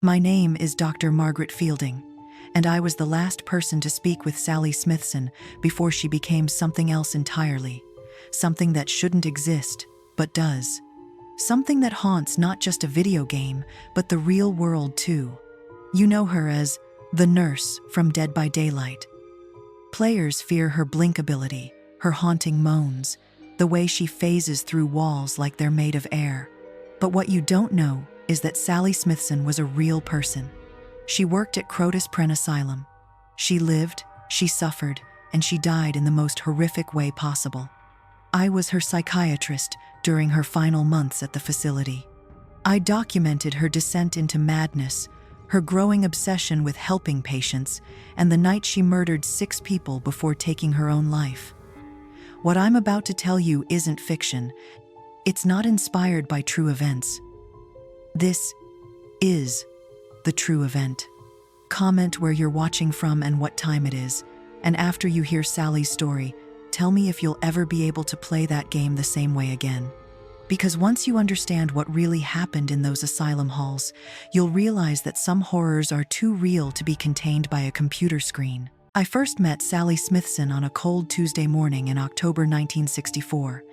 My name is Dr. Margaret Fielding, and I was the last person to speak with Sally Smithson before she became something else entirely. Something that shouldn't exist, but does. Something that haunts not just a video game, but the real world too. You know her as the nurse from Dead by Daylight. Players fear her blink ability, her haunting moans, the way she phases through walls like they're made of air. But what you don't know is that Sally Smithson was a real person. She worked at Crotus Prenn Asylum. She lived, she suffered, and she died in the most horrific way possible. I was her psychiatrist during her final months at the facility. I documented her descent into madness, her growing obsession with helping patients, and the night she murdered 6 people before taking her own life. What I'm about to tell you isn't fiction. It's not inspired by true events. This is the true event. Comment where you're watching from and what time it is, and after you hear Sally's story, tell me if you'll ever be able to play that game the same way again. Because once you understand what really happened in those asylum halls, you'll realize that some horrors are too real to be contained by a computer screen. I first met Sally Smithson on a cold Tuesday morning in October 1964.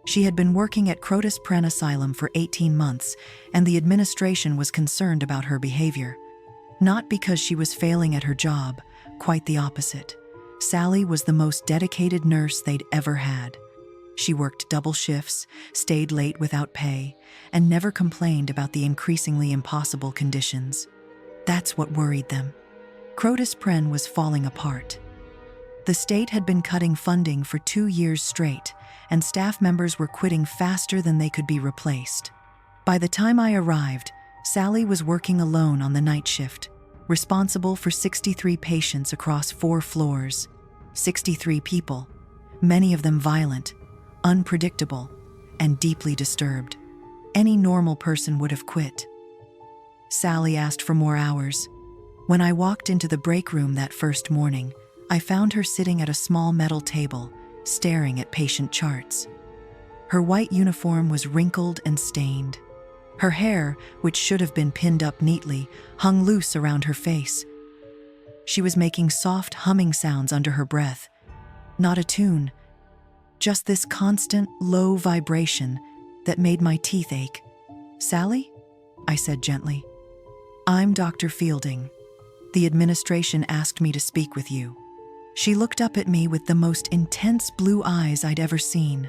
She had been working at Crotus Prenn Asylum for 18 months, and the administration was concerned about her behavior. Not because she was failing at her job, quite the opposite. Sally was the most dedicated nurse they'd ever had. She worked double shifts, stayed late without pay, and never complained about the increasingly impossible conditions. That's what worried them. Crotus Prenn was falling apart. The state had been cutting funding for 2 years straight, and staff members were quitting faster than they could be replaced. By the time I arrived, Sally was working alone on the night shift, responsible for 63 patients across 4 floors. 63 people, many of them violent, unpredictable, and deeply disturbed. Any normal person would have quit. Sally asked for more hours. When I walked into the break room that first morning, I found her sitting at a small metal table, staring at patient charts. Her white uniform was wrinkled and stained. Her hair, which should have been pinned up neatly, hung loose around her face. She was making soft humming sounds under her breath. Not a tune, just this constant, low vibration that made my teeth ache. "Sally?" I said gently. "I'm Dr. Fielding. The administration asked me to speak with you." She looked up at me with the most intense blue eyes I'd ever seen.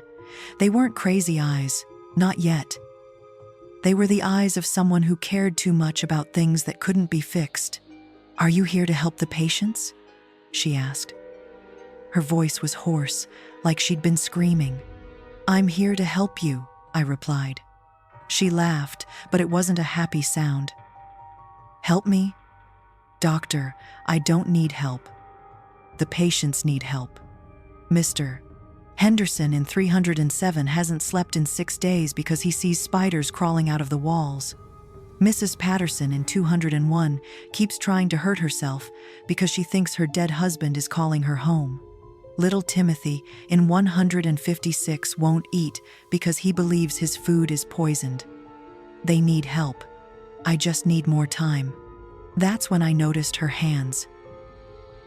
They weren't crazy eyes, not yet. They were the eyes of someone who cared too much about things that couldn't be fixed. "Are you here to help the patients?" she asked. Her voice was hoarse, like she'd been screaming. "I'm here to help you," I replied. She laughed, but it wasn't a happy sound. "Help me? Doctor, I don't need help. The patients need help. Mr. Henderson in 307 hasn't slept in 6 days because he sees spiders crawling out of the walls. Mrs. Patterson in 201 keeps trying to hurt herself because she thinks her dead husband is calling her home. Little Timothy in 156 won't eat because he believes his food is poisoned. They need help. I just need more time." That's when I noticed her hands.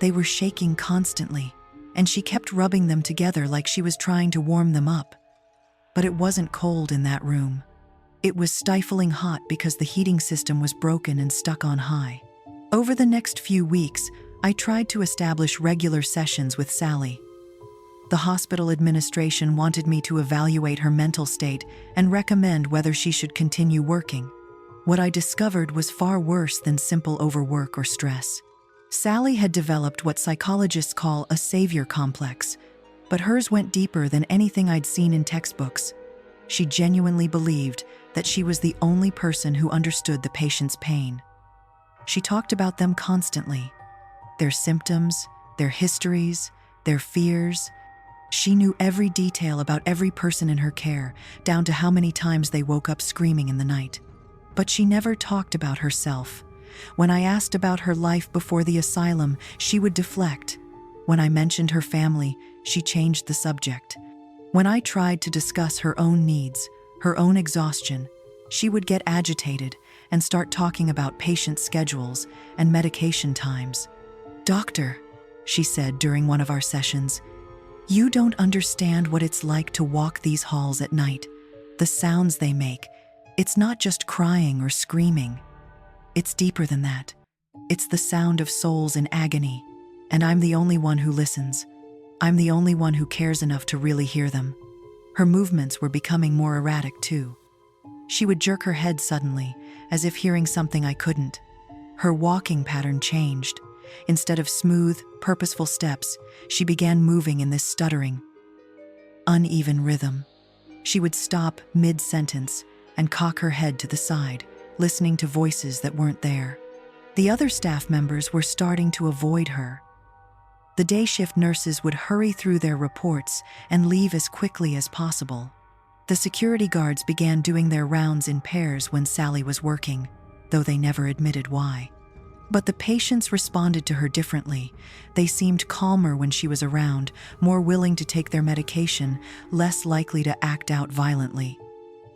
They were shaking constantly, and she kept rubbing them together like she was trying to warm them up. But it wasn't cold in that room. It was stifling hot because the heating system was broken and stuck on high. Over the next few weeks, I tried to establish regular sessions with Sally. The hospital administration wanted me to evaluate her mental state and recommend whether she should continue working. What I discovered was far worse than simple overwork or stress. Sally had developed what psychologists call a savior complex, but hers went deeper than anything I'd seen in textbooks. She genuinely believed that she was the only person who understood the patient's pain. She talked about them constantly, their symptoms, their histories, their fears. She knew every detail about every person in her care, down to how many times they woke up screaming in the night. But she never talked about herself. When I asked about her life before the asylum, she would deflect. When I mentioned her family, she changed the subject. When I tried to discuss her own needs, her own exhaustion, she would get agitated and start talking about patient schedules and medication times. "Doctor," she said during one of our sessions, "you don't understand what it's like to walk these halls at night. The sounds they make. It's not just crying or screaming. It's deeper than that. It's the sound of souls in agony, and I'm the only one who listens. I'm the only one who cares enough to really hear them." Her movements were becoming more erratic too. She would jerk her head suddenly, as if hearing something I couldn't. Her walking pattern changed. Instead of smooth, purposeful steps, she began moving in this stuttering, uneven rhythm. She would stop mid-sentence and cock her head to the side, listening to voices that weren't there. The other staff members were starting to avoid her. The day shift nurses would hurry through their reports and leave as quickly as possible. The security guards began doing their rounds in pairs when Sally was working, though they never admitted why. But the patients responded to her differently. They seemed calmer when she was around, more willing to take their medication, less likely to act out violently.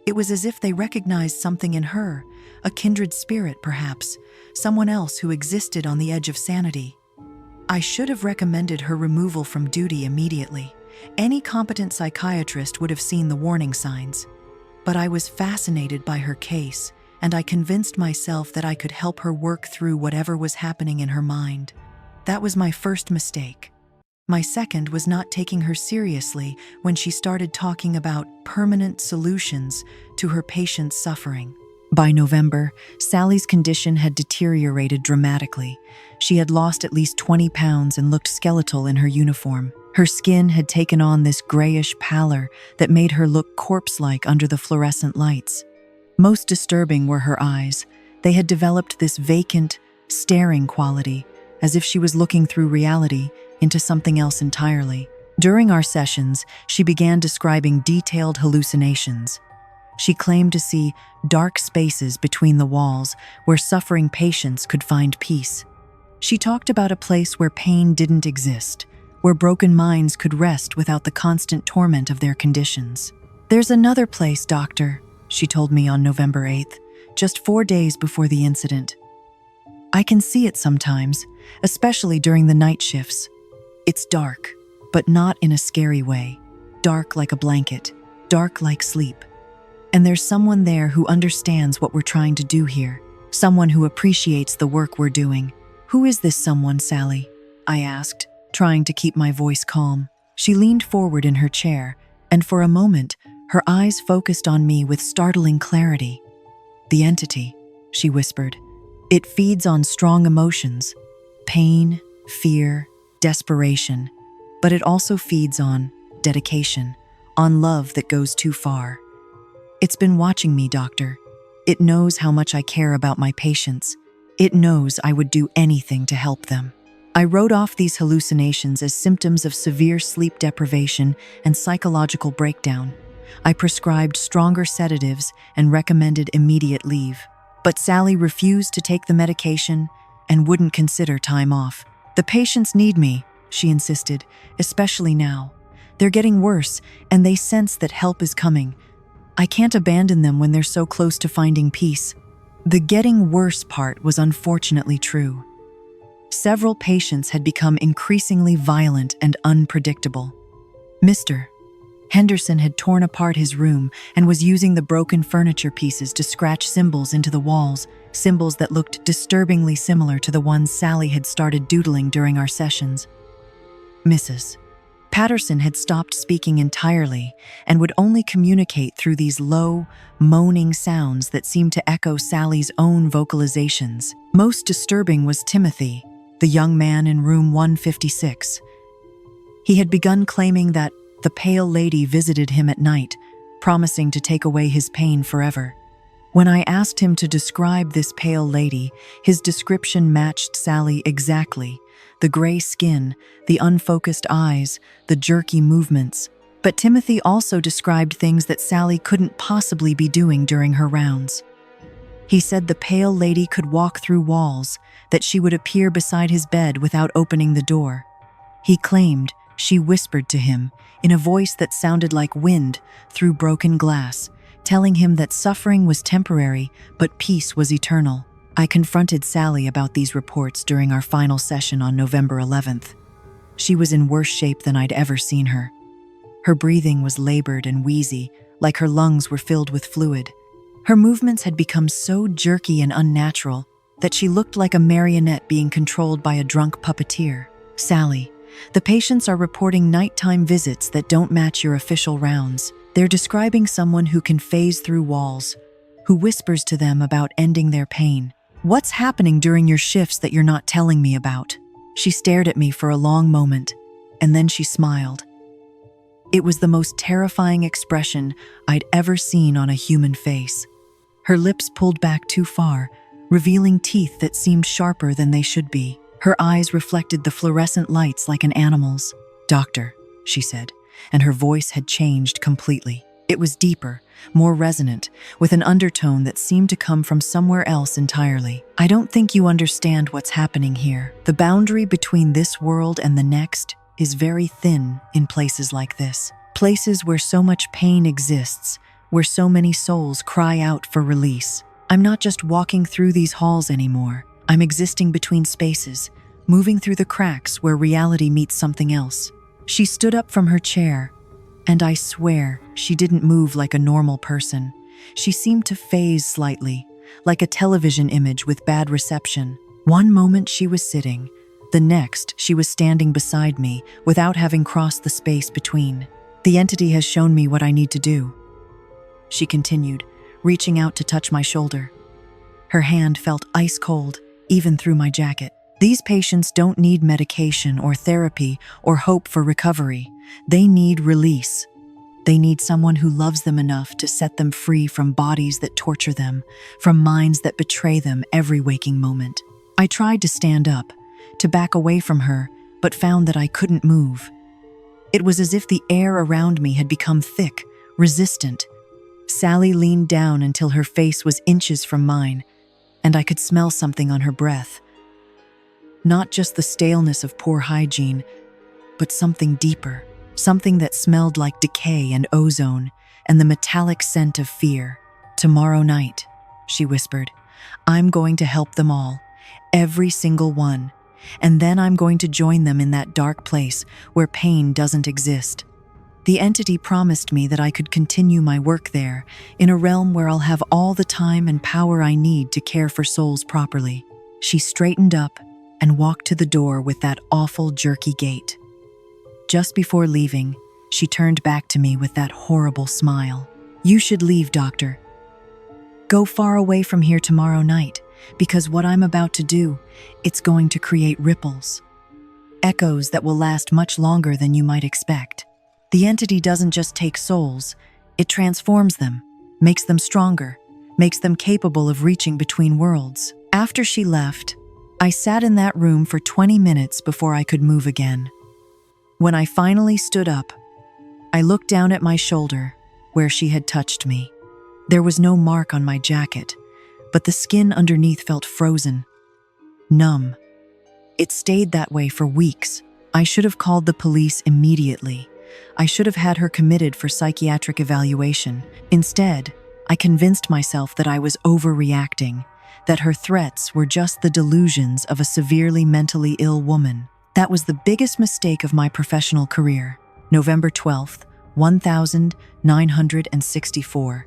It was as if they recognized something in her, a kindred spirit perhaps, someone else who existed on the edge of sanity. I should have recommended her removal from duty immediately. Any competent psychiatrist would have seen the warning signs. But I was fascinated by her case, and I convinced myself that I could help her work through whatever was happening in her mind. That was my first mistake. My second was not taking her seriously when she started talking about permanent solutions to her patients' suffering. By November, Sally's condition had deteriorated dramatically. She had lost at least 20 pounds and looked skeletal in her uniform. Her skin had taken on this grayish pallor that made her look corpse-like under the fluorescent lights. Most disturbing were her eyes. They had developed this vacant, staring quality, as if she was looking through reality into something else entirely. During our sessions, she began describing detailed hallucinations. She claimed to see dark spaces between the walls where suffering patients could find peace. She talked about a place where pain didn't exist, where broken minds could rest without the constant torment of their conditions. "There's another place, doctor," she told me on November 8th, just 4 days before the incident. "I can see it sometimes, especially during the night shifts. It's dark, but not in a scary way. Dark like a blanket, dark like sleep. And there's someone there who understands what we're trying to do here, someone who appreciates the work we're doing." "Who is this someone, Sally?" I asked, trying to keep my voice calm. She leaned forward in her chair, and for a moment, her eyes focused on me with startling clarity. "The entity," she whispered. "It feeds on strong emotions, pain, fear, desperation, but it also feeds on dedication, on love that goes too far. It's been watching me, doctor. It knows how much I care about my patients. It knows I would do anything to help them." I wrote off these hallucinations as symptoms of severe sleep deprivation and psychological breakdown. I prescribed stronger sedatives and recommended immediate leave. But Sally refused to take the medication and wouldn't consider time off. "The patients need me," she insisted, "especially now. They're getting worse, and they sense that help is coming. I can't abandon them when they're so close to finding peace." The getting worse part was unfortunately true. Several patients had become increasingly violent and unpredictable. Mr. Henderson had torn apart his room and was using the broken furniture pieces to scratch symbols into the walls, symbols that looked disturbingly similar to the ones Sally had started doodling during our sessions. Mrs. Patterson had stopped speaking entirely and would only communicate through these low, moaning sounds that seemed to echo Sally's own vocalizations. Most disturbing was Timothy, the young man in room 156. He had begun claiming that the pale lady visited him at night, promising to take away his pain forever. When I asked him to describe this pale lady, his description matched Sally exactly. The gray skin, the unfocused eyes, the jerky movements. But Timothy also described things that Sally couldn't possibly be doing during her rounds. He said the pale lady could walk through walls, that she would appear beside his bed without opening the door. He claimed she whispered to him, in a voice that sounded like wind through broken glass, telling him that suffering was temporary, but peace was eternal. I confronted Sally about these reports during our final session on November 11th. She was in worse shape than I'd ever seen her. Her breathing was labored and wheezy, like her lungs were filled with fluid. Her movements had become so jerky and unnatural that she looked like a marionette being controlled by a drunk puppeteer. "Sally, the patients are reporting nighttime visits that don't match your official rounds. They're describing someone who can phase through walls, who whispers to them about ending their pain. What's happening during your shifts that you're not telling me about?" She stared at me for a long moment, and then she smiled. It was the most terrifying expression I'd ever seen on a human face. Her lips pulled back too far, revealing teeth that seemed sharper than they should be. Her eyes reflected the fluorescent lights like an animal's. "Doctor," she said, and her voice had changed completely. It was deeper, more resonant, with an undertone that seemed to come from somewhere else entirely. "I don't think you understand what's happening here. The boundary between this world and the next is very thin in places like this. Places where so much pain exists, where so many souls cry out for release. I'm not just walking through these halls anymore. I'm existing between spaces, moving through the cracks where reality meets something else." She stood up from her chair, and I swear she didn't move like a normal person. She seemed to phase slightly, like a television image with bad reception. One moment she was sitting, the next she was standing beside me without having crossed the space between. "The entity has shown me what I need to do," she continued, reaching out to touch my shoulder. Her hand felt ice cold, even through my jacket. "These patients don't need medication or therapy or hope for recovery. They need release. They need someone who loves them enough to set them free from bodies that torture them, from minds that betray them every waking moment." I tried to stand up, to back away from her, but found that I couldn't move. It was as if the air around me had become thick, resistant. Sally leaned down until her face was inches from mine, and I could smell something on her breath. Not just the staleness of poor hygiene, but something deeper, something that smelled like decay and ozone, and the metallic scent of fear. "Tomorrow night," she whispered, "I'm going to help them all, every single one. And then I'm going to join them in that dark place where pain doesn't exist." The entity promised me that I could continue my work there, in a realm where I'll have all the time and power I need to care for souls properly. She straightened up and walked to the door with that awful jerky gait. Just before leaving, she turned back to me with that horrible smile. "You should leave, Doctor. Go far away from here tomorrow night, because what I'm about to do, it's going to create ripples. Echoes that will last much longer than you might expect. The entity doesn't just take souls, it transforms them, makes them stronger, makes them capable of reaching between worlds." After she left, I sat in that room for 20 minutes before I could move again. When I finally stood up, I looked down at my shoulder, where she had touched me. There was no mark on my jacket, but the skin underneath felt frozen, numb. It stayed that way for weeks. I should have called the police immediately. I should have had her committed for psychiatric evaluation. Instead, I convinced myself that I was overreacting, that her threats were just the delusions of a severely mentally ill woman. That was the biggest mistake of my professional career. November 12th, 1964.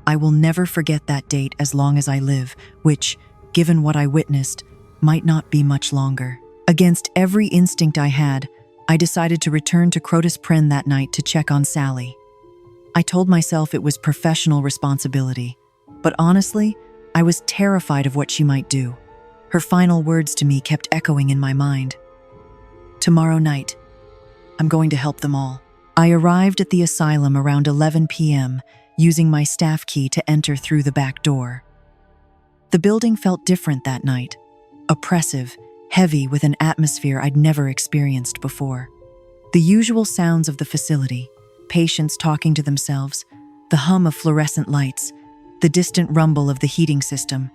I will never forget that date as long as I live, which, given what I witnessed, might not be much longer. Against every instinct I had, I decided to return to Crotus Prenn that night to check on Sally. I told myself it was professional responsibility, but honestly, I was terrified of what she might do. Her final words to me kept echoing in my mind. "Tomorrow night, I'm going to help them all." I arrived at the asylum around 11 p.m., using my staff key to enter through the back door. The building felt different that night, oppressive, heavy with an atmosphere I'd never experienced before. The usual sounds of the facility, patients talking to themselves, the hum of fluorescent lights, the distant rumble of the heating system,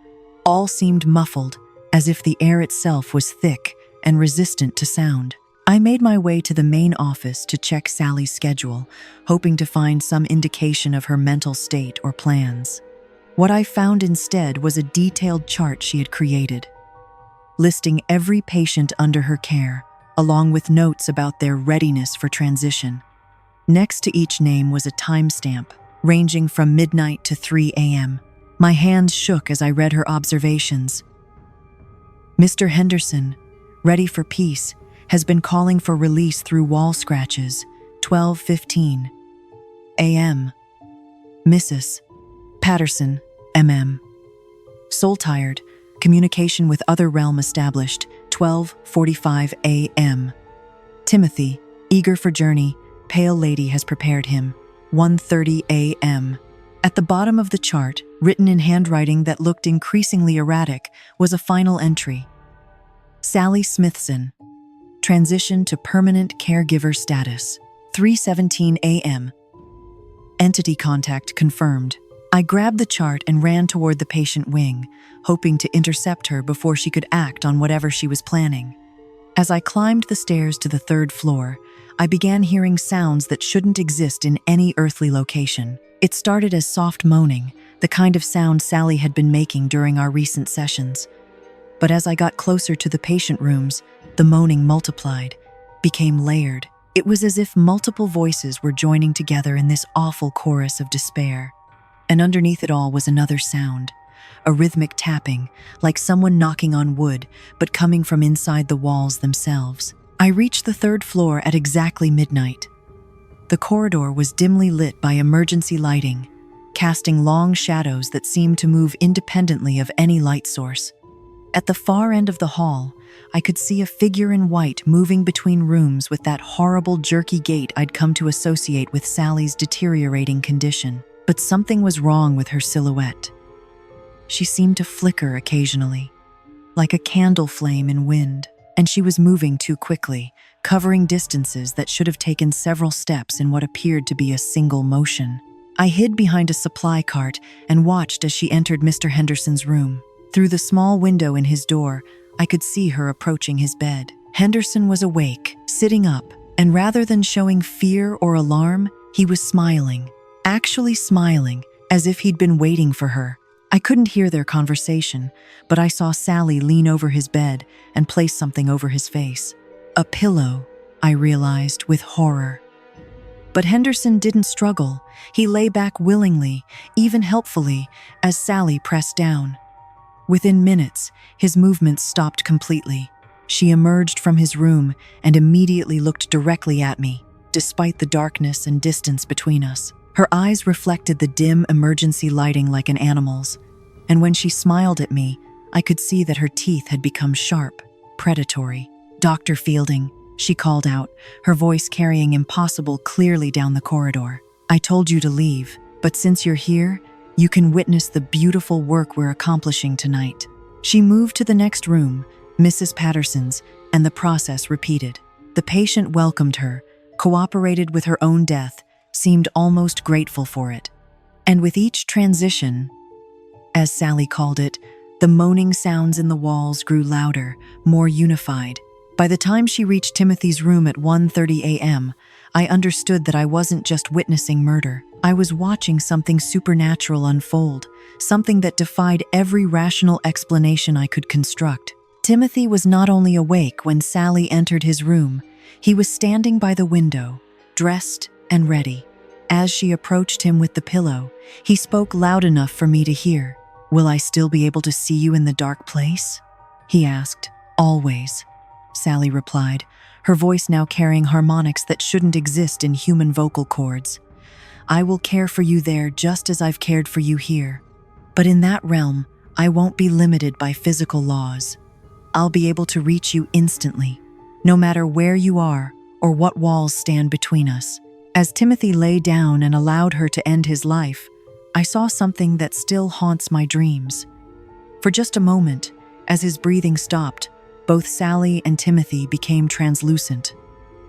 all seemed muffled, as if the air itself was thick and resistant to sound. I made my way to the main office to check Sally's schedule, hoping to find some indication of her mental state or plans. What I found instead was a detailed chart she had created, listing every patient under her care, along with notes about their readiness for transition. Next to each name was a timestamp, ranging from midnight to 3 a.m. My hands shook as I read her observations. Mr. Henderson, ready for peace, has been calling for release through wall scratches, 12:15 a.m. Mrs. Patterson, M.M. Soul tired, communication with other realm established, 12:45 a.m. Timothy, eager for journey, pale lady has prepared him, 1:30 a.m. At the bottom of the chart, written in handwriting that looked increasingly erratic, was a final entry. Sally Smithson, transition to permanent caregiver status, 3:17 a.m. Entity contact confirmed. I grabbed the chart and ran toward the patient wing, hoping to intercept her before she could act on whatever she was planning. As I climbed the stairs to the 3rd floor, I began hearing sounds that shouldn't exist in any earthly location. It started as soft moaning, the kind of sound Sally had been making during our recent sessions. But as I got closer to the patient rooms, the moaning multiplied, became layered. It was as if multiple voices were joining together in this awful chorus of despair. And underneath it all was another sound, a rhythmic tapping, like someone knocking on wood, but coming from inside the walls themselves. I reached the 3rd floor at exactly midnight. The corridor was dimly lit by emergency lighting, casting long shadows that seemed to move independently of any light source. At the far end of the hall, I could see a figure in white moving between rooms with that horrible jerky gait I'd come to associate with Sally's deteriorating condition. But something was wrong with her silhouette. She seemed to flicker occasionally, like a candle flame in wind, and she was moving too quickly, covering distances that should have taken several steps in what appeared to be a single motion. I hid behind a supply cart and watched as she entered Mr. Henderson's room. Through the small window in his door, I could see her approaching his bed. Henderson was awake, sitting up, and rather than showing fear or alarm, he was smiling, actually smiling, as if he'd been waiting for her. I couldn't hear their conversation, but I saw Sally lean over his bed and place something over his face. A pillow, I realized with horror. But Henderson didn't struggle. He lay back willingly, even helpfully, as Sally pressed down. Within minutes, his movements stopped completely. She emerged from his room and immediately looked directly at me, despite the darkness and distance between us. Her eyes reflected the dim emergency lighting like an animal's, and when she smiled at me, I could see that her teeth had become sharp, predatory. "Dr. Fielding," she called out, her voice carrying impossible clearly down the corridor. "I told you to leave, but since you're here, you can witness the beautiful work we're accomplishing tonight." She moved to the next room, Mrs. Patterson's, and the process repeated. The patient welcomed her, cooperated with her own death, seemed almost grateful for it. And with each transition, as Sally called it, the moaning sounds in the walls grew louder, more unified. By the time she reached Timothy's room at 1:30 a.m., I understood that I wasn't just witnessing murder. I was watching something supernatural unfold, something that defied every rational explanation I could construct. Timothy was not only awake when Sally entered his room, he was standing by the window, dressed and ready. As she approached him with the pillow, he spoke loud enough for me to hear. "Will I still be able to see you in the dark place?" he asked. "Always," Sally replied, her voice now carrying harmonics that shouldn't exist in human vocal cords. "I will care for you there just as I've cared for you here. But in that realm, I won't be limited by physical laws. I'll be able to reach you instantly, no matter where you are or what walls stand between us." As Timothy lay down and allowed her to end his life, I saw something that still haunts my dreams. For just a moment, as his breathing stopped, both Sally and Timothy became translucent.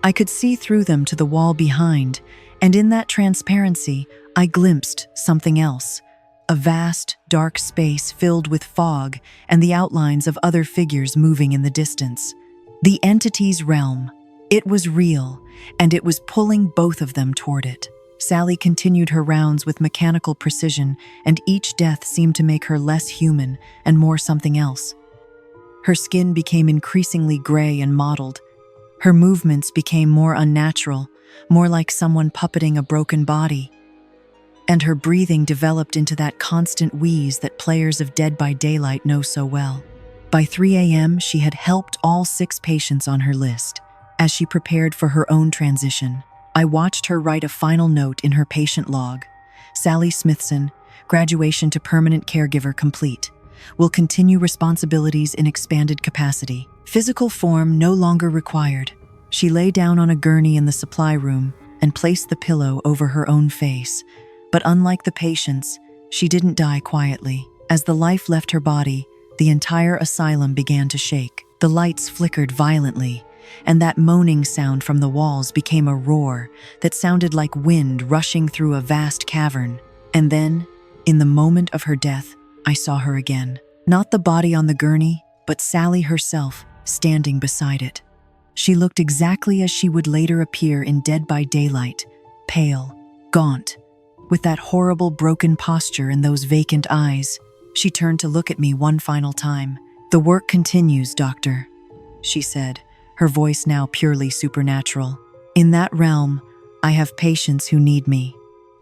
I could see through them to the wall behind, and in that transparency, I glimpsed something else. A vast, dark space filled with fog and the outlines of other figures moving in the distance. The entity's realm. It was real, and it was pulling both of them toward it. Sally continued her rounds with mechanical precision, and each death seemed to make her less human and more something else. Her skin became increasingly gray and mottled. Her movements became more unnatural, more like someone puppeting a broken body. And her breathing developed into that constant wheeze that players of Dead by Daylight know so well. By 3 a.m., she had helped all 6 patients on her list. As she prepared for her own transition, I watched her write a final note in her patient log. Sally Smithson, graduation to permanent caregiver complete. Will continue responsibilities in expanded capacity. Physical form no longer required. She lay down on a gurney in the supply room and placed the pillow over her own face. But unlike the patients, she didn't die quietly. As the life left her body, the entire asylum began to shake. The lights flickered violently, and that moaning sound from the walls became a roar that sounded like wind rushing through a vast cavern. And then, in the moment of her death, I saw her again. Not the body on the gurney, but Sally herself, standing beside it. She looked exactly as she would later appear in Dead by Daylight, pale, gaunt, with that horrible broken posture and those vacant eyes. She turned to look at me one final time. "The work continues, Doctor," she said, her voice now purely supernatural. "In that realm, I have patients who need me.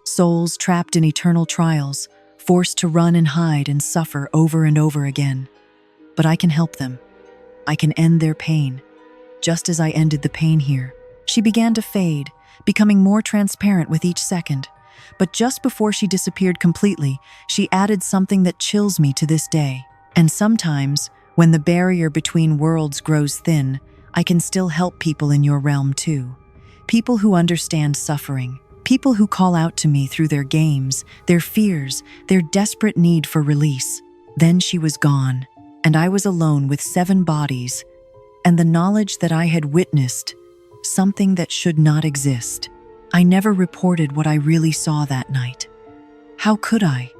Souls trapped in eternal trials, forced to run and hide and suffer over and over again. But I can help them. I can end their pain, just as I ended the pain here." She began to fade, becoming more transparent with each second. But just before she disappeared completely, she added something that chills me to this day. "And sometimes, when the barrier between worlds grows thin, I can still help people in your realm too. People who understand suffering. People who call out to me through their games, their fears, their desperate need for release." Then she was gone, and I was alone with 7 bodies, and the knowledge that I had witnessed something that should not exist. I never reported what I really saw that night. How could I?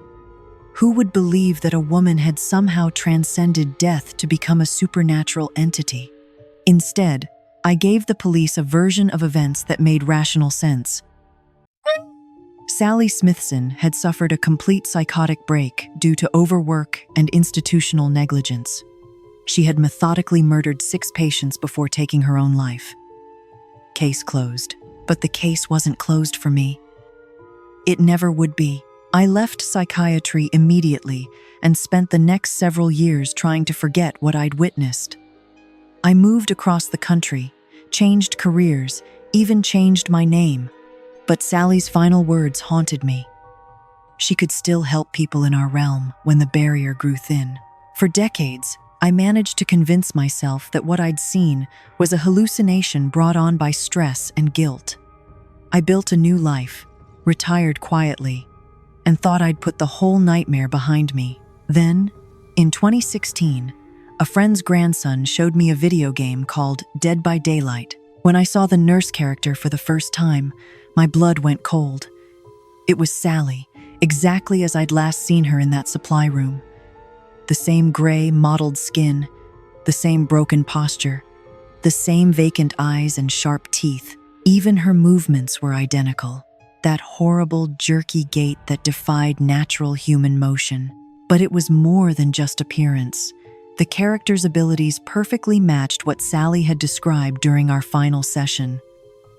Who would believe that a woman had somehow transcended death to become a supernatural entity? Instead, I gave the police a version of events that made rational sense. Sally Smithson had suffered a complete psychotic break due to overwork and institutional negligence. She had methodically murdered 6 patients before taking her own life. Case closed. But the case wasn't closed for me. It never would be. I left psychiatry immediately and spent the next several years trying to forget what I'd witnessed. I moved across the country, changed careers, even changed my name. But Sally's final words haunted me. She could still help people in our realm when the barrier grew thin. For decades, I managed to convince myself that what I'd seen was a hallucination brought on by stress and guilt. I built a new life, retired quietly, and thought I'd put the whole nightmare behind me. Then, in 2016, a friend's grandson showed me a video game called Dead by Daylight. When I saw the nurse character for the first time, my blood went cold. It was Sally, exactly as I'd last seen her in that supply room. The same gray, mottled skin, the same broken posture, the same vacant eyes and sharp teeth. Even her movements were identical. That horrible, jerky gait that defied natural human motion. But it was more than just appearance. The character's abilities perfectly matched what Sally had described during our final session.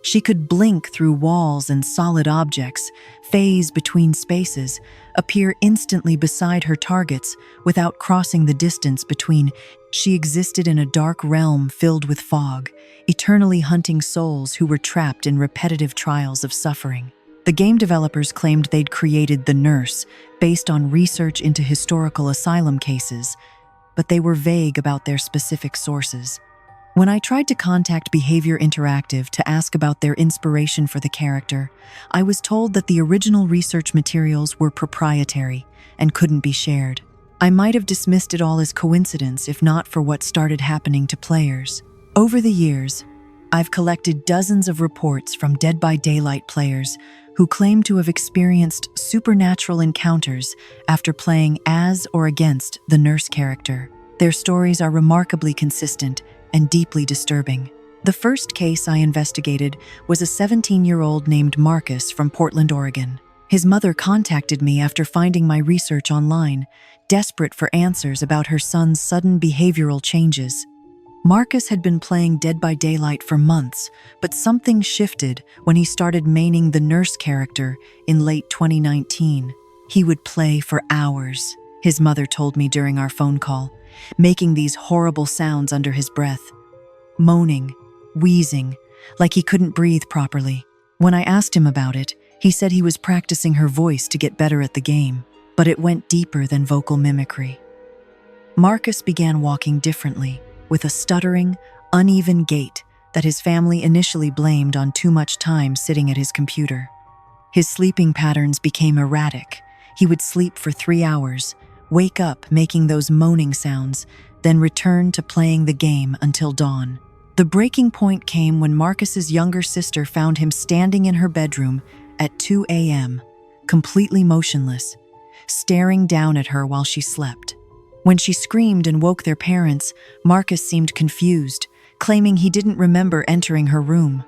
She could blink through walls and solid objects, phase between spaces, appear instantly beside her targets without crossing the distance between. She existed in a dark realm filled with fog, eternally hunting souls who were trapped in repetitive trials of suffering. The game developers claimed they'd created the nurse based on research into historical asylum cases, but they were vague about their specific sources. When I tried to contact Behavior Interactive to ask about their inspiration for the character, I was told that the original research materials were proprietary and couldn't be shared. I might have dismissed it all as coincidence if not for what started happening to players. Over the years, I've collected dozens of reports from Dead by Daylight players who claim to have experienced supernatural encounters after playing as or against the nurse character. Their stories are remarkably consistent and deeply disturbing. The first case I investigated was a 17-year-old named Marcus from Portland, Oregon. His mother contacted me after finding my research online, desperate for answers about her son's sudden behavioral changes. Marcus had been playing Dead by Daylight for months, but something shifted when he started maining the nurse character in late 2019. He would play for hours, his mother told me during our phone call, making these horrible sounds under his breath. Moaning, wheezing, like he couldn't breathe properly. When I asked him about it, he said he was practicing her voice to get better at the game, but it went deeper than vocal mimicry. Marcus began walking differently, with a stuttering, uneven gait that his family initially blamed on too much time sitting at his computer. His sleeping patterns became erratic. He would sleep for 3 hours, wake up making those moaning sounds, then return to playing the game until dawn. The breaking point came when Marcus's younger sister found him standing in her bedroom at 2 a.m., completely motionless, staring down at her while she slept. When she screamed and woke their parents, Marcus seemed confused, claiming he didn't remember entering her room.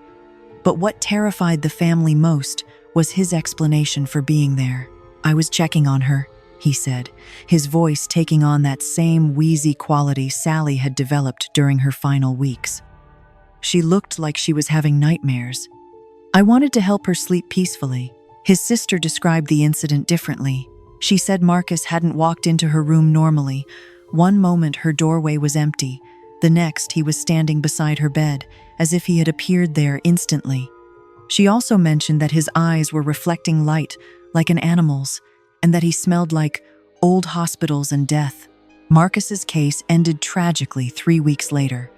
But what terrified the family most was his explanation for being there. "I was checking on her," he said, his voice taking on that same wheezy quality Sally had developed during her final weeks. She looked like she was having nightmares. "I wanted to help her sleep peacefully." His sister described the incident differently. She said Marcus hadn't walked into her room normally. One moment her doorway was empty. The next he was standing beside her bed, as if he had appeared there instantly. She also mentioned that his eyes were reflecting light, like an animal's, and that he smelled like old hospitals and death. Marcus's case ended tragically 3 weeks later.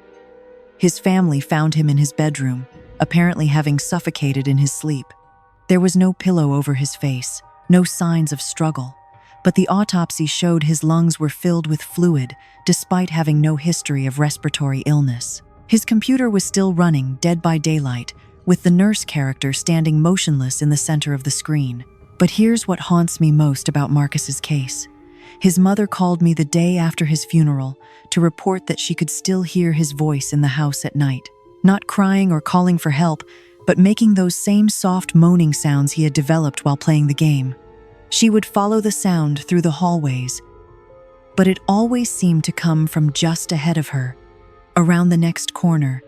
His family found him in his bedroom, apparently having suffocated in his sleep. There was no pillow over his face, no signs of struggle, but the autopsy showed his lungs were filled with fluid, despite having no history of respiratory illness. His computer was still running Dead by Daylight, with the nurse character standing motionless in the center of the screen. But here's what haunts me most about Marcus's case. His mother called me the day after his funeral to report that she could still hear his voice in the house at night, not crying or calling for help, but making those same soft moaning sounds he had developed while playing the game. She would follow the sound through the hallways, but it always seemed to come from just ahead of her, around the next corner,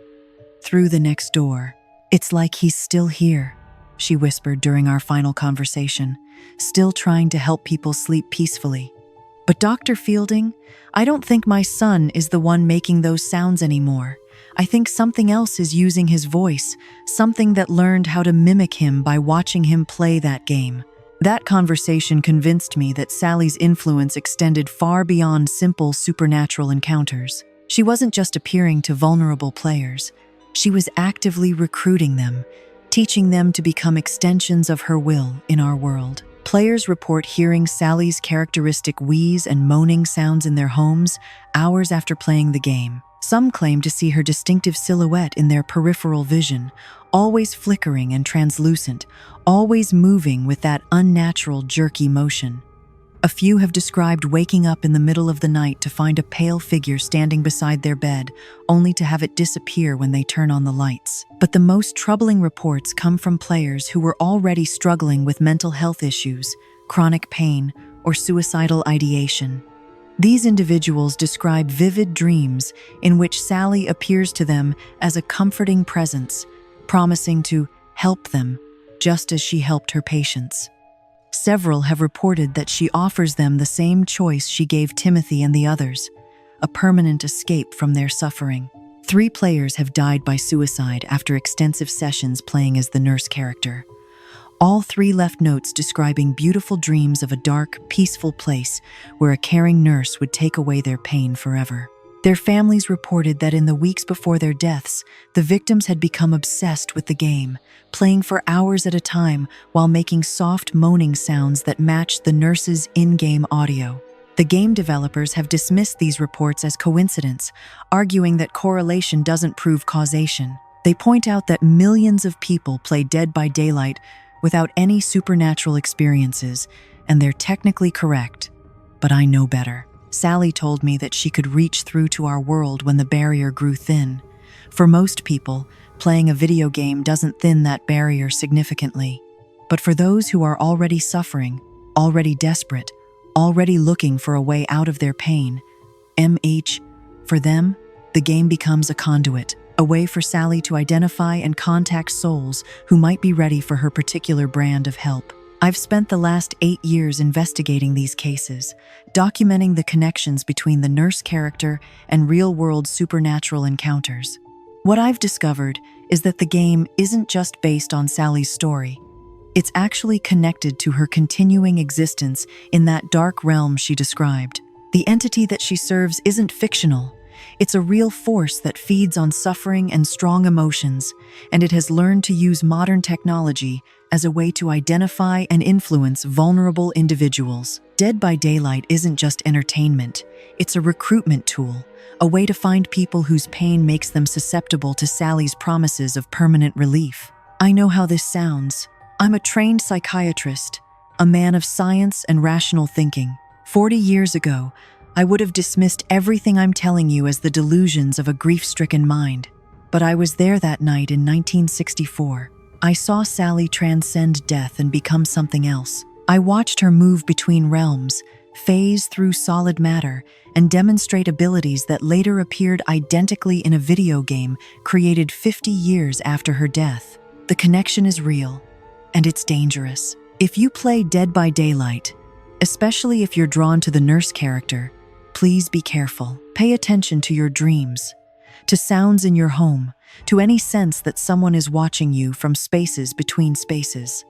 through the next door. "It's like he's still here," she whispered during our final conversation, "still trying to help people sleep peacefully." "But Dr. Fielding, I don't think my son is the one making those sounds anymore. I think something else is using his voice, something that learned how to mimic him by watching him play that game." That conversation convinced me that Sally's influence extended far beyond simple supernatural encounters. She wasn't just appearing to vulnerable players. She was actively recruiting them, teaching them to become extensions of her will in our world. Players report hearing Sally's characteristic wheeze and moaning sounds in their homes hours after playing the game. Some claim to see her distinctive silhouette in their peripheral vision, always flickering and translucent, always moving with that unnatural, jerky motion. A few have described waking up in the middle of the night to find a pale figure standing beside their bed, only to have it disappear when they turn on the lights. But the most troubling reports come from players who were already struggling with mental health issues, chronic pain, or suicidal ideation. These individuals describe vivid dreams in which Sally appears to them as a comforting presence, promising to help them, just as she helped her patients. Several have reported that she offers them the same choice she gave Timothy and the others, a permanent escape from their suffering. 3 players have died by suicide after extensive sessions playing as the nurse character. All 3 left notes describing beautiful dreams of a dark, peaceful place where a caring nurse would take away their pain forever. Their families reported that in the weeks before their deaths, the victims had become obsessed with the game, playing for hours at a time while making soft moaning sounds that matched the nurse's in-game audio. The game developers have dismissed these reports as coincidence, arguing that correlation doesn't prove causation. They point out that millions of people play Dead by Daylight without any supernatural experiences, and they're technically correct. But I know better. Sally told me that she could reach through to our world when the barrier grew thin, For most people, playing a video game doesn't thin that barrier significantly. But for those who are already suffering, already desperate, already looking for a way out of their pain, for them, the game becomes a conduit, a way for Sally to identify and contact souls who might be ready for her particular brand of help. I've spent the last 8 years investigating these cases, documenting the connections between the nurse character and real-world supernatural encounters. What I've discovered is that the game isn't just based on Sally's story. It's actually connected to her continuing existence in that dark realm she described. The entity that she serves isn't fictional. It's a real force that feeds on suffering and strong emotions, and it has learned to use modern technology as a way to identify and influence vulnerable individuals. Dead by Daylight isn't just entertainment, it's a recruitment tool, a way to find people whose pain makes them susceptible to Sally's promises of permanent relief. I know how this sounds. I'm a trained psychiatrist, a man of science and rational thinking. 40 years ago, I would have dismissed everything I'm telling you as the delusions of a grief-stricken mind. But I was there that night in 1964. I saw Sally transcend death and become something else. I watched her move between realms, phase through solid matter, and demonstrate abilities that later appeared identically in a video game created 50 years after her death. The connection is real, and it's dangerous. If you play Dead by Daylight, especially if you're drawn to the nurse character, please be careful. Pay attention to your dreams, to sounds in your home, to any sense that someone is watching you from spaces between spaces.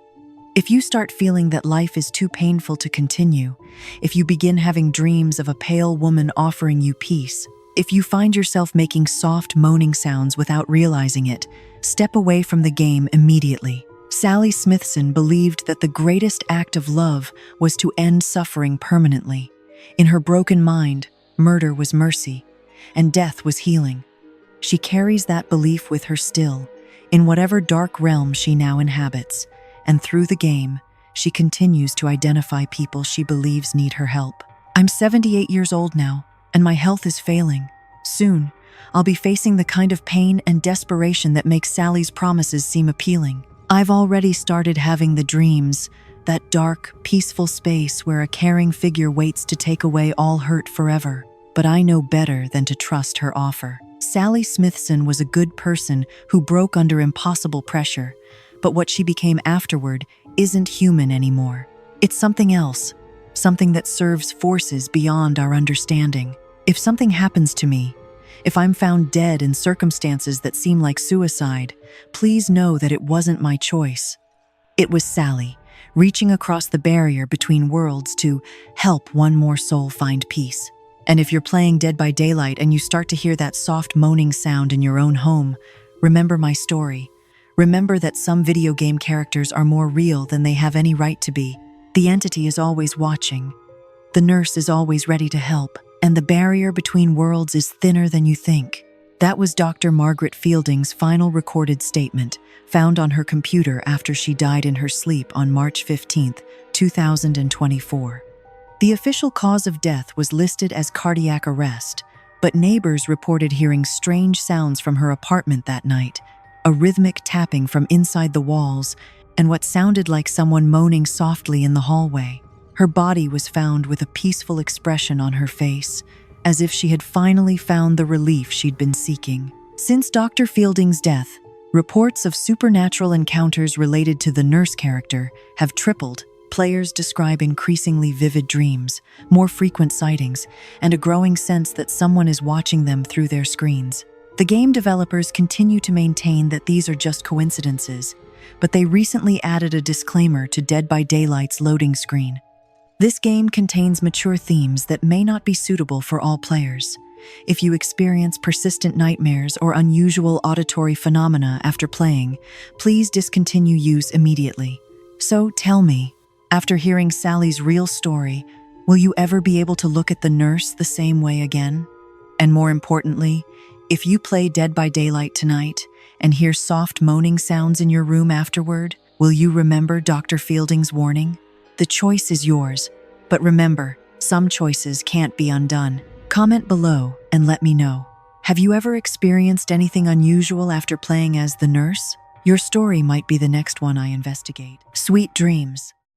If you start feeling that life is too painful to continue, if you begin having dreams of a pale woman offering you peace, if you find yourself making soft moaning sounds without realizing it, step away from the game immediately. Sally Smithson believed that the greatest act of love was to end suffering permanently. In her broken mind, murder was mercy, and death was healing. She carries that belief with her still, in whatever dark realm she now inhabits, and through the game, she continues to identify people she believes need her help. I'm 78 years old now, and my health is failing. Soon, I'll be facing the kind of pain and desperation that makes Sally's promises seem appealing. I've already started having the dreams, that dark, peaceful space where a caring figure waits to take away all hurt forever. But I know better than to trust her offer. Sally Smithson was a good person who broke under impossible pressure, but what she became afterward isn't human anymore. It's something else, something that serves forces beyond our understanding. If something happens to me, if I'm found dead in circumstances that seem like suicide, please know that it wasn't my choice. It was Sally, reaching across the barrier between worlds to help one more soul find peace. And if you're playing Dead by Daylight and you start to hear that soft moaning sound in your own home, remember my story. Remember that some video game characters are more real than they have any right to be. The entity is always watching. The nurse is always ready to help, and the barrier between worlds is thinner than you think. That was Dr. Margaret Fielding's final recorded statement, found on her computer after she died in her sleep on March 15, 2024. The official cause of death was listed as cardiac arrest, but neighbors reported hearing strange sounds from her apartment that night, a rhythmic tapping from inside the walls, and what sounded like someone moaning softly in the hallway. Her body was found with a peaceful expression on her face, as if she had finally found the relief she'd been seeking. Since Dr. Fielding's death, reports of supernatural encounters related to the nurse character have tripled. Players describe increasingly vivid dreams, more frequent sightings, and a growing sense that someone is watching them through their screens. The game developers continue to maintain that these are just coincidences, but they recently added a disclaimer to Dead by Daylight's loading screen. This game contains mature themes that may not be suitable for all players. If you experience persistent nightmares or unusual auditory phenomena after playing, please discontinue use immediately. So tell me, after hearing Sally's real story, will you ever be able to look at the nurse the same way again? And more importantly, if you play Dead by Daylight tonight and hear soft moaning sounds in your room afterward, will you remember Dr. Fielding's warning? The choice is yours, but remember, some choices can't be undone. Comment below and let me know. Have you ever experienced anything unusual after playing as the nurse? Your story might be the next one I investigate. Sweet dreams.